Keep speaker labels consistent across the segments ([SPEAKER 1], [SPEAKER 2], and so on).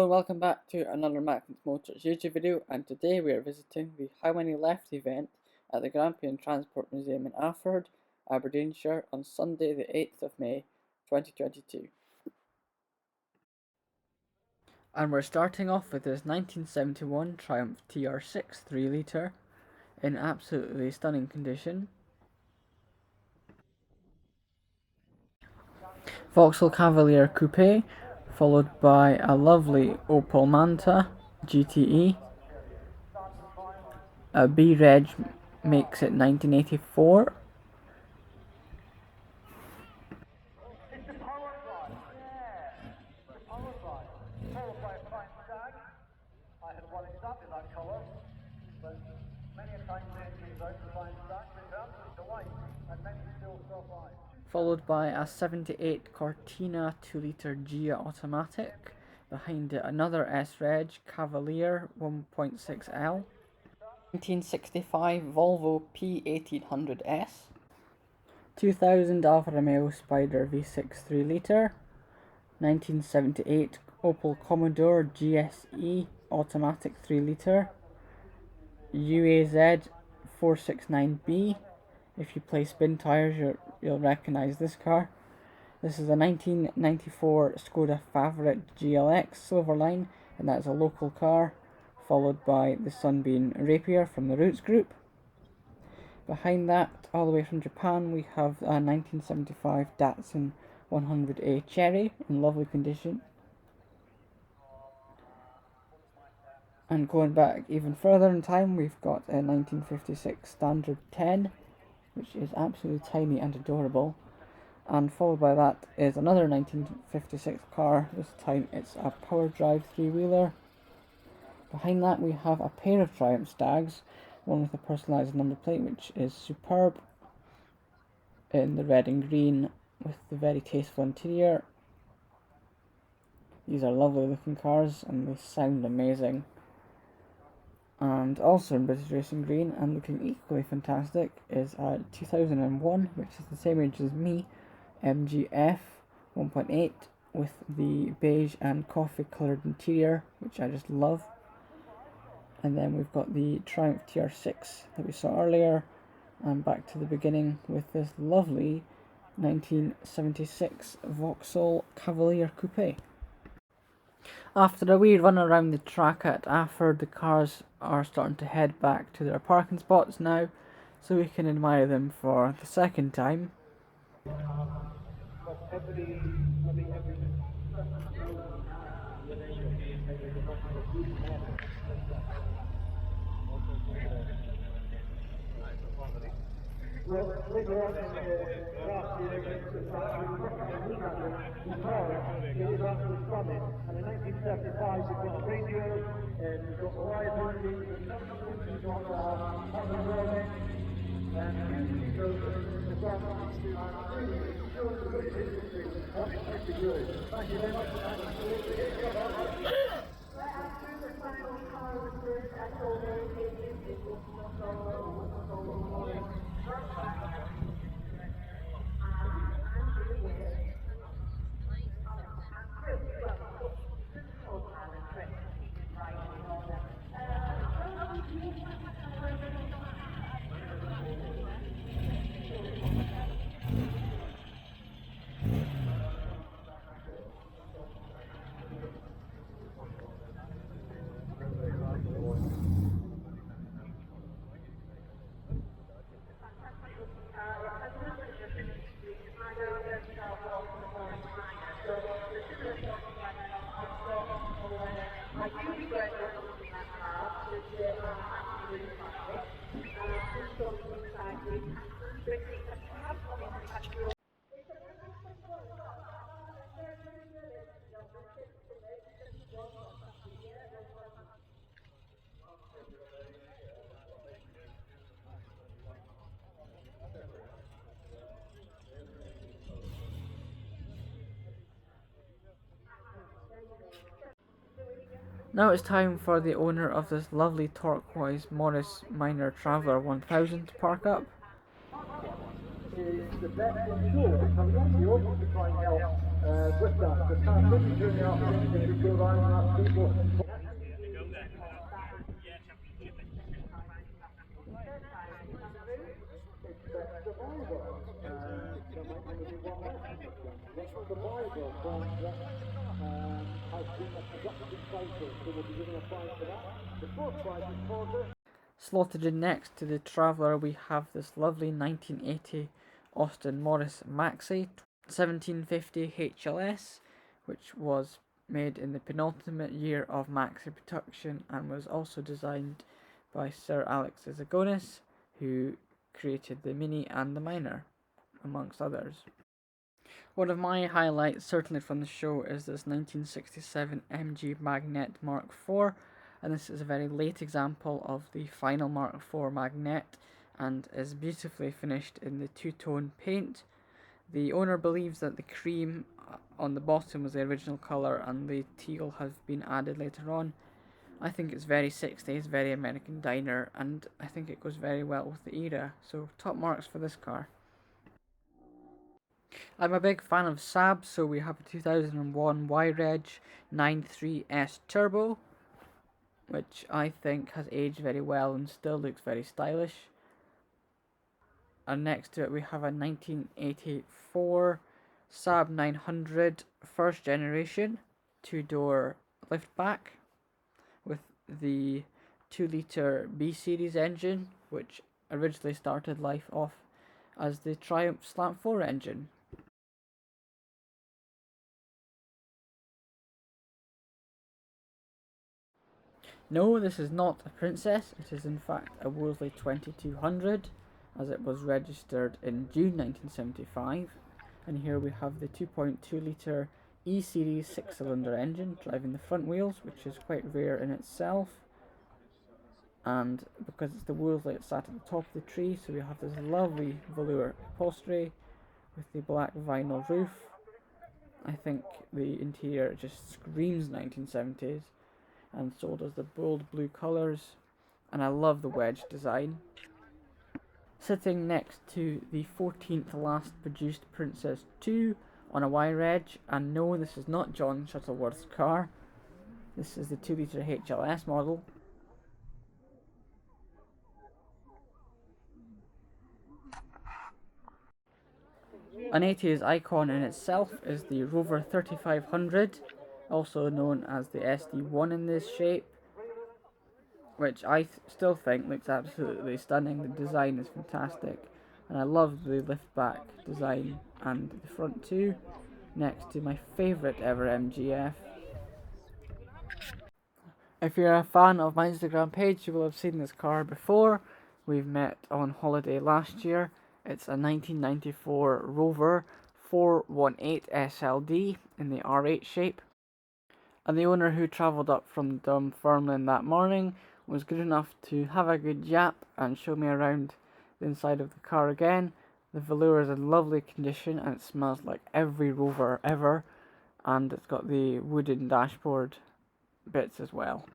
[SPEAKER 1] and welcome back to another Mackland Motors YouTube video, and today we are visiting the How Many Left event at the Grampian Transport Museum in Alford, Aberdeenshire on Sunday the 8th of May 2022. And we're starting off with this 1971 Triumph Tr6 3 litre in absolutely stunning condition. Voxel Cavalier Coupe, followed by a lovely Opel Manta GTE. A B-Reg makes it 1984. Followed by a 78 Cortina 2 litre Gia automatic. Behind it another S-Reg Cavalier 1.6L. 1965 Volvo P1800S. 2000 Alfa Romeo Spider V6 3 litre. 1978 Opel Commodore GSE automatic 3 litre. UAZ 469B. If you play spin tyres, you'll recognise this car. This is a 1994 Skoda Favorit GLX Silverline, and that's a local car, followed by the Sunbeam Rapier from the Roots Group. Behind that, all the way from Japan, we have a 1975 Datsun 100A Cherry in lovely condition. And going back even further in time, we've got a 1956 Standard 10, which is absolutely tiny and adorable. And followed by that is another 1956 car. This time it's a power drive three-wheeler. Behind that we have a pair of Triumph Stags, one with a personalised number plate which is superb in the red and green with the very tasteful interior. These are lovely looking cars and they sound amazing. And also in British Racing Green and looking equally fantastic is a 2001, which is the same age as me, MGF 1.8 with the beige and coffee coloured interior, which I just love. And then we've got the Triumph Tr6 that we saw earlier, and back to the beginning with this lovely 1976 Voxel Cavalier Coupe. After a wee run around the track at Alford, the cars are starting to head back to their parking spots now, so we can admire them for the second time.
[SPEAKER 2] Later on in the last year, it is after the summit, and in 1975 we've got radio, and we've got liability, we've got on the road, and usually those the front pretty good. Thank you very much for that.
[SPEAKER 1] Now it's time for the owner of this lovely turquoise Morris Minor Traveller 1000 to park up.
[SPEAKER 2] Is the best in sure, so we actually opened to try and help with that. The car finished during the afternoon, they could go around and ask people. Survivor. There might only be one left in this one. That's Survivor from what has been a production title, so we'll be giving a prize for that. The fourth prize is for the...
[SPEAKER 1] Slotted in next to the Traveller, we have this lovely 1980 Austin Morris Maxi 1750 HLS, which was made in the penultimate year of Maxi production and was also designed by Sir Alex Zagonis, who created the Mini and the Minor, amongst others. One of my highlights, certainly from the show, is this 1967 MG Magnet Mark IV, and this is a very late example of the final Mark IV Magnet and is beautifully finished in the two-tone paint. The owner believes that the cream on the bottom was the original colour and the teal has been added later on. I think it's very 60s, very American diner, and I think it goes very well with the era, so top marks for this car. I'm a big fan of Saab, so we have a 2001 Y-Reg 93S Turbo, which I think has aged very well and still looks very stylish. And next to it we have a 1984 Saab 900 first generation 2-door liftback with the 2-litre B-Series engine, which originally started life off as the Triumph Slant 4 engine. No, this is not a Princess, it is in fact a Wolseley 2200, as it was registered in June 1975. And here we have the 2.2 litre E-Series 6-cylinder engine driving the front wheels, which is quite rare in itself. And because it's the Wolseley, it sat at the top of the tree, so we have this lovely velour upholstery with the black vinyl roof. I think the interior just screams 1970s, and so does the bold blue colours, and I love the wedge design. Sitting next to the 14th last produced Princess 2 on a Y-Reg, and no, this is not John Shuttleworth's car, this is the 2-litre HLS model. An 80s icon in itself is the Rover 3500, also known as the SD1 in this shape, which I still think looks absolutely stunning. The design is fantastic, and I love the liftback design and the front too, next to my favourite ever MGF. If you're a fan of my Instagram page, you will have seen this car before. We've met on holiday last year. It's a 1994 Rover 418 SLD in the R8 shape. And the owner, who travelled up from Dunfermline that morning, was good enough to have a good yap and show me around the inside of the car again. The velour is in lovely condition and it smells like every Rover ever, and it's got the wooden dashboard bits as well.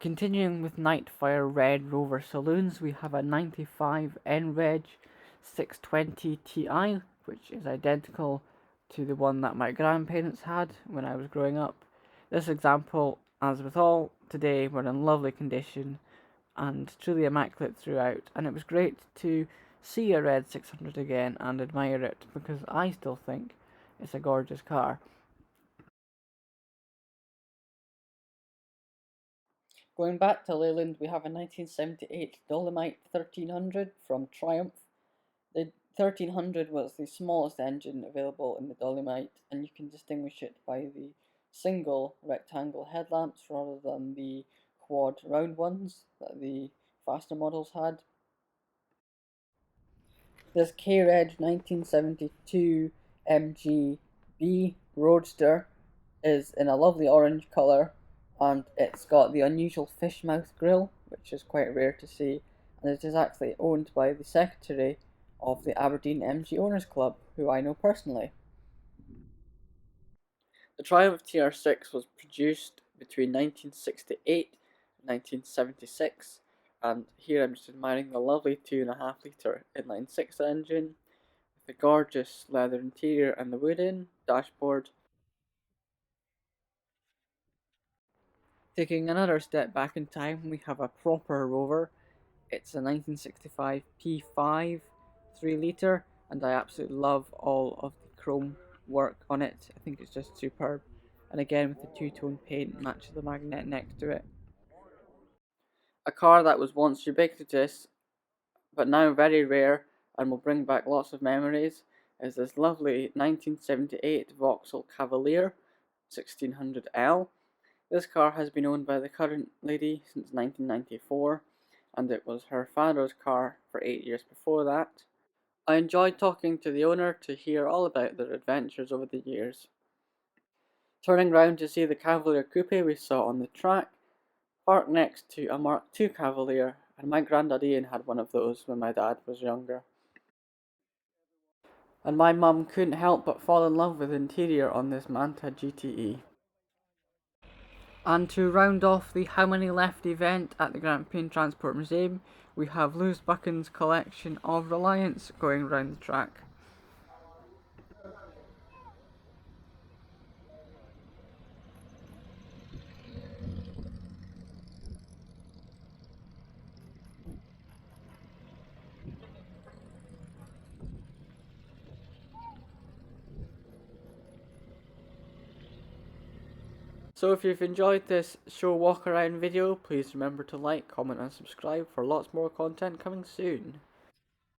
[SPEAKER 1] Continuing with Nightfire Red Rover Saloons, we have a 95 NREG 620 Ti, which is identical to the one that my grandparents had when I was growing up. This example, as with all today, were in lovely condition and truly immaculate throughout, and it was great to see a red 600 again and admire it, because I still think it's a gorgeous car. Going back to Leyland, we have a 1978 Dolomite 1300 from Triumph. The 1300 was the smallest engine available in the Dolomite, and you can distinguish it by the single rectangle headlamps rather than the quad round ones that the faster models had. This K-Reg 1972 MGB Roadster is in a lovely orange colour, and it's got the unusual fish mouth grille, which is quite rare to see, and it is actually owned by the secretary of the Aberdeen MG Owners Club, who I know personally. The Triumph of Tr6 was produced between 1968 1976, and here I'm just admiring the lovely 2.5 litre inline-6 engine, with the gorgeous leather interior and the wooden dashboard. Taking another step back in time, we have a proper Rover. It's a 1965 P5 3 litre, and I absolutely love all of the chrome work on it. I think it's just superb. And again, with the two-tone paint matching the magnet next to it. A car that was once ubiquitous, but now very rare and will bring back lots of memories, is this lovely 1978 Voxel Cavalier 1600L. This car has been owned by the current lady since 1994, and it was her father's car for 8 years before that. I enjoyed talking to the owner to hear all about their adventures over the years. Turning round to see the Cavalier Coupe we saw on the track, parked next to a Mark II Cavalier, and my granddad Ian had one of those when my dad was younger. And my mum couldn't help but fall in love with the interior on this Manta GTE. And to round off the How Many Left event at the Grampian Transport Museum, we have Lewis Buchan's collection of Reliance going round the track. So if you've enjoyed this show walk around video, please remember to like, comment and subscribe for lots more content coming soon.